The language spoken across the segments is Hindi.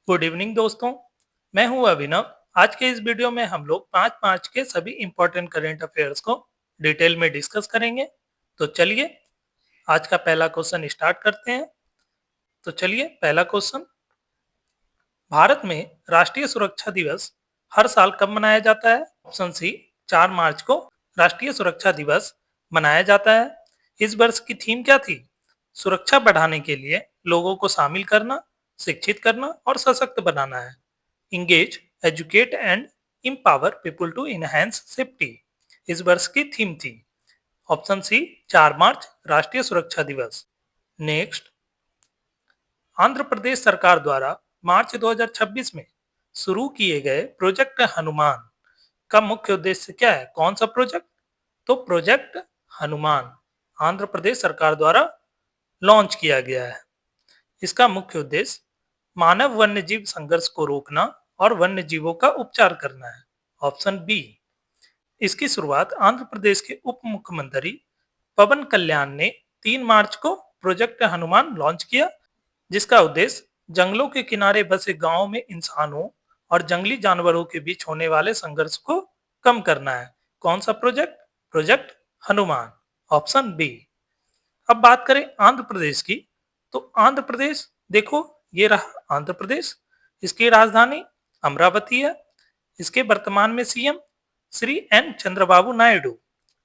गुड इवनिंग दोस्तों। मैं हूं अभिनव। आज के इस वीडियो में हम लोग 5 मार्च के सभी इंपॉर्टेंट करंट अफेयर्स को डिटेल में डिस्कस करेंगे। तो चलिए आज का पहला क्वेश्चन स्टार्ट करते हैं। तो चलिए पहला क्वेश्चन, भारत में राष्ट्रीय सुरक्षा दिवस हर साल कब मनाया जाता है? ऑप्शन सी, 4 मार्च को राष्ट्रीय सुरक्षा दिवस मनाया जाता है। इस वर्ष की थीम क्या थी? सुरक्षा बढ़ाने के लिए लोगों को शामिल करना, शिक्षित करना और सशक्त बनाना है। Engage, educate and empower people to enhance safety इस वर्ष की थीम थी। ऑप्शन सी, 4 मार्च राष्ट्रीय सुरक्षा दिवस। नेक्स्ट, आंध्र प्रदेश सरकार द्वारा मार्च 2026 में शुरू किए गए प्रोजेक्ट हनुमान का मुख्य उद्देश्य क्या है? कौन सा प्रोजेक्ट? तो प्रोजेक्ट हनुमान आंध्र प्रदेश सरकार द्वारा लॉन्च किया गया है। इसका मुख्य उद्देश्य मानव वन्य जीव संघर्ष को रोकना और वन्य जीवों का उपचार करना है। Option B. इसकी शुरुआत आंध्र प्रदेश के उप मुख्यमंत्री पवन कल्याण ने 3 मार्च को प्रोजेक्ट हनुमान लॉन्च किया, जिसका उद्देश्य जंगलों के किनारे बसे गांवों में इंसानों और जंगली जानवरों के बीच होने वाले संघर्ष को कम करना है। कौन सा project? Project Hanuman. Option B. अब बात करें आंध्र प्रदेश की, तो आंध्र प्रदेश देखो, ये रहा आंध्र प्रदेश। इसकी राजधानी अमरावती है। इसके वर्तमान में CM Shri N Chandrababu Naidu,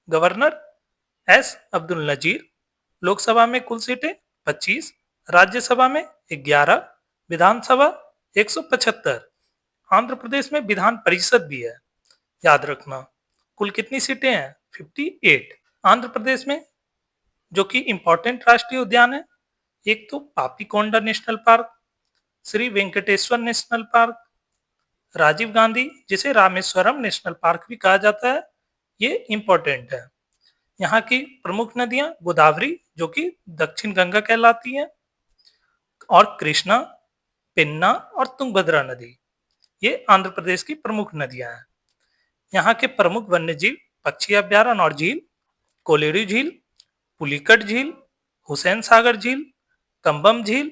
governor S Abdul Nazeer. Lok Sabha में कुल सीटें 25, राज्यसभा में 11, विधानसभा 175। आंध्र प्रदेश में विधान परिषद भी है, याद रखना। कुल कितनी सीटें हैं? 58। आंध्र प्रदेश में जो कि इंपॉर्टेंट राष्ट्रीय उद्यान है, एक तो Papikonda national park, Shri Venkateswara national park, Rajiv Gandhi जिसे रामेश्वरम नेशनल पार्क भी कहा जाता है, ये इंपॉर्टेंट है। यहाँ की प्रमुख नदियां गोदावरी जो कि दक्षिण गंगा कहलाती है, और कृष्णा, पेन्ना और तुंगभद्रा नदी, ये आंध्र प्रदेश की प्रमुख नदियां हैं। यहाँ के प्रमुख वन्यजीव पक्षी अभ्यारण्य और झील कोलेरू झील, पुलिकट झील, हुसैन सागर झील, कंबम झील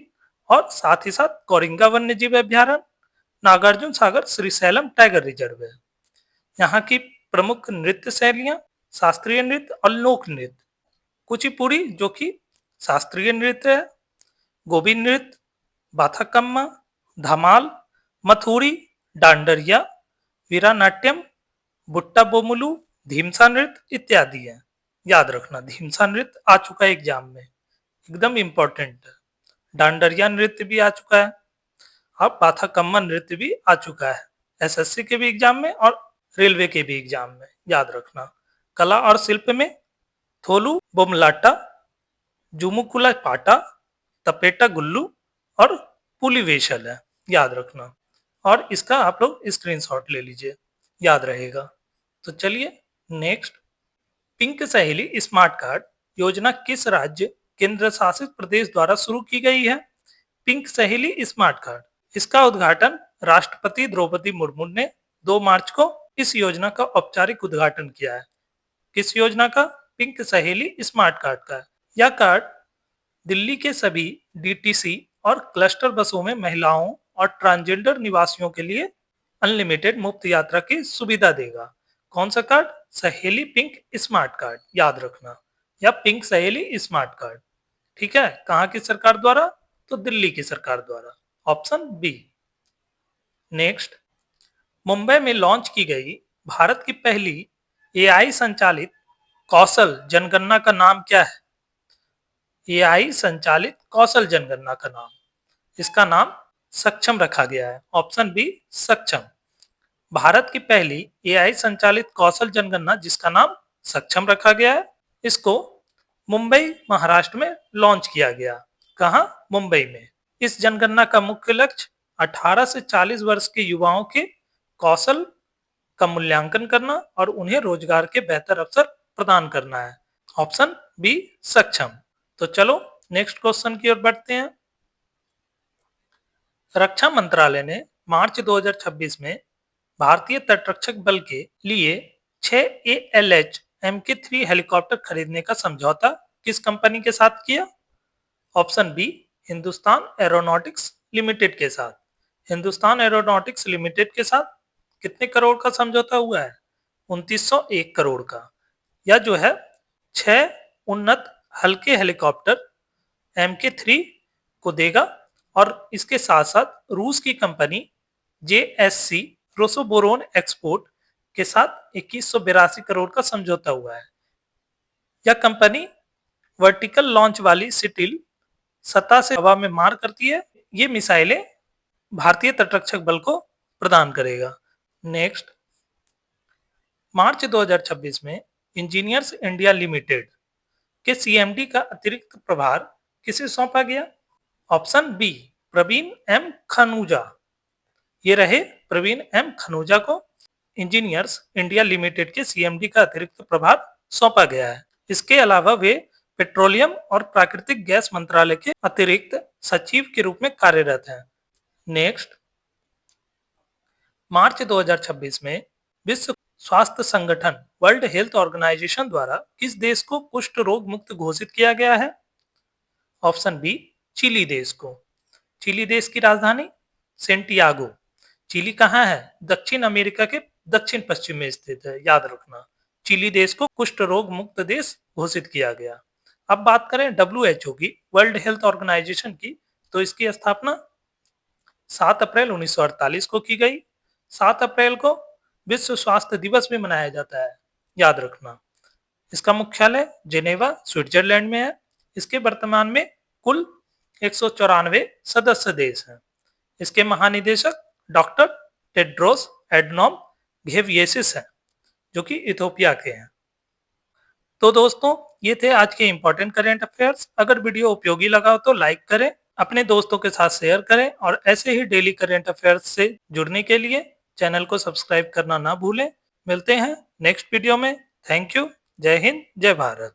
और साथ ही साथ कोरिंगा वन्यजीव अभ्यारण्य, नागार्जुन सागर श्रीशैलम टाइगर रिजर्व है। यहाँ की प्रमुख नृत्य शैलियां शास्त्रीय नृत्य और लोक नृत्य। कुचिपुड़ी जो कि शास्त्रीय नृत्य है, गोविंद नृत्य, बाथाकम्मा, धमाल, मथुरी, डांडरिया, वीरानाट्यम, बुट्टा बोमुलू, धीमसा नृत्य इत्यादि है। याद रखना, धीमसा नृत्य आ चुका है एग्जाम में, एकदम इंपॉर्टेंट है। डांडरिया नृत्य भी आ चुका है, अब बाथाकम्मा नृत्य भी आ चुका है एसएससी के भी एग्जाम में और रेलवे के भी एग्जाम में, याद रखना। कला और शिल्प में थोलू बोमलाटा, जुमुकुला पाटा, तपेटा गुल्लू और पुलिवेशल है, याद रखना। और इसका आप लोग स्क्रीनशॉट ले लीजिए, याद रहेगा। तो चलिए नेक्स्ट, पिंक सहेली स्मार्ट कार्ड योजना किस राज्य केंद्र शासित प्रदेश द्वारा शुरू की गई है? पिंक सहेली स्मार्ट कार्ड, इसका उद्घाटन राष्ट्रपति द्रौपदी मुर्मू ने 2 मार्च को इस योजना का औपचारिक उद्घाटन किया है। किस योजना का? पिंक सहेली स्मार्ट कार्ड का। यह कार्ड दिल्ली के सभी डीटीसी और क्लस्टर बसों में महिलाओं और ट्रांसजेंडर निवासियों के लिए अनलिमिटेड मुफ्त यात्रा की सुविधा देगा। कौन सा कार्ड? सहेली पिंक स्मार्ट कार्ड, याद रखना, या पिंक सहेली स्मार्ट कार्ड। ठीक है, कहाँ की सरकार द्वारा? तो दिल्ली की सरकार द्वारा। Option B. नेक्स्ट, मुंबई में लॉन्च की गई भारत की पहली एआई संचालित कौशल जनगणना का नाम क्या है? एआई संचालित कौशल जनगणना का नाम, इसका नाम सक्षम रखा गया है। ऑप्शन बी, सक्षम। भारत की पहली एआई संचालित कौशल जनगणना जिसका नाम सक्षम रखा गया है, इसको मुंबई महाराष्ट्र में लॉन्च किया गया। कहां? मुंबई में। इस जनगणना का मुख्य लक्ष्य 18 से 40 वर्ष के युवाओं के कौशल का मूल्यांकन करना और उन्हें रोजगार के बेहतर अवसर प्रदान करना है। ऑप्शन बी, सक्षम। तो चलो नेक्स्ट क्वेश्चन की ओर बढ़ते हैं। रक्षा मंत्रालय ने मार्च 2026 में भारतीय तटरक्षक बल के लिए 6 ALH MK3 हेलीकॉप्टर खरीदने का समझौता किस कंपनी के साथ किया? Option B, Hindustan aeronautics limited के साथ। हिंदुस्तान एरोनॉटिक्स लिमिटेड के साथ कितने करोड़ का समझौता हुआ है? 2901 करोड़ का। यह जो है 6 उन्नत हल्के हेलीकॉप्टर MK3 को देगा और इसके साथ साथ रूस की कंपनी JSC रोसोबोरोन एक्सपोर्ट के साथ 2182 करोड़ का समझौता हुआ है। यह कंपनी वर्टिकल लॉन्च वाली सिटिल सतह से हवा में मार करती है। ये मिसाइलें भारतीय तटरक्षक बल को प्रदान करेगा। नेक्स्ट, मार्च 2026 में इंजीनियर्स इंडिया लिमिटेड के CMD का अतिरिक्त प्रभार किसे सौंपा गया? Option B, Praveen M Khanuja. ये रहे प्रवीण एम खनूजा को इंजीनियर्स इंडिया लिमिटेड के CMD का अतिरिक्त प्रभार सौंपा गया है। इसके अलावा वे पेट्रोलियम और प्राकृतिक गैस मंत्रालय के अतिरिक्त सचिव के रूप में कार्यरत हैं। नेक्स्ट, मार्च 2026 में विश्व स्वास्थ्य संगठन वर्ल्ड हेल्थ ऑर्गेनाइजेशन द्वारा किस देश को कुष्ठ रोग मुक्त घोषित किया गया है? ऑप्शन बी, चिली देश को। चिली देश की राजधानी सेंटियागो। चिली कहाँ है? दक्षिण अमेरिका के दक्षिण पश्चिम में स्थित है, याद रखना। चिली देश को कुष्ठ रोग मुक्त देश घोषित किया गया। अब बात करें WHO की, वर्ल्ड हेल्थ ऑर्गेनाइजेशन की, तो इसकी स्थापना 7 अप्रैल 1948 को की गई। 7 अप्रैल को विश्व स्वास्थ्य दिवस भी मनाया जाता है, याद रखना। इसका मुख्यालय जेनेवा स्विट्जरलैंड में है। इसके वर्तमान में कुल 194 सदस्य देश हैं। इसके महानिदेशक डॉक्टर टेड्रोस एडनॉम घेब्रेयेसस हैं, जो कि इथोपिया के हैं। तो दोस्तों, ये थे आज के इंपॉर्टेंट करेंट अफेयर्स। अगर वीडियो उपयोगी लगा हो तो लाइक करें, अपने दोस्तों के साथ शेयर करें और ऐसे ही डेली करेंट अफेयर्स से जुड़ने के लिए चैनल को सब्सक्राइब करना ना भूलें। मिलते हैं नेक्स्ट वीडियो में। Thank you. जय हिंद, जय भारत।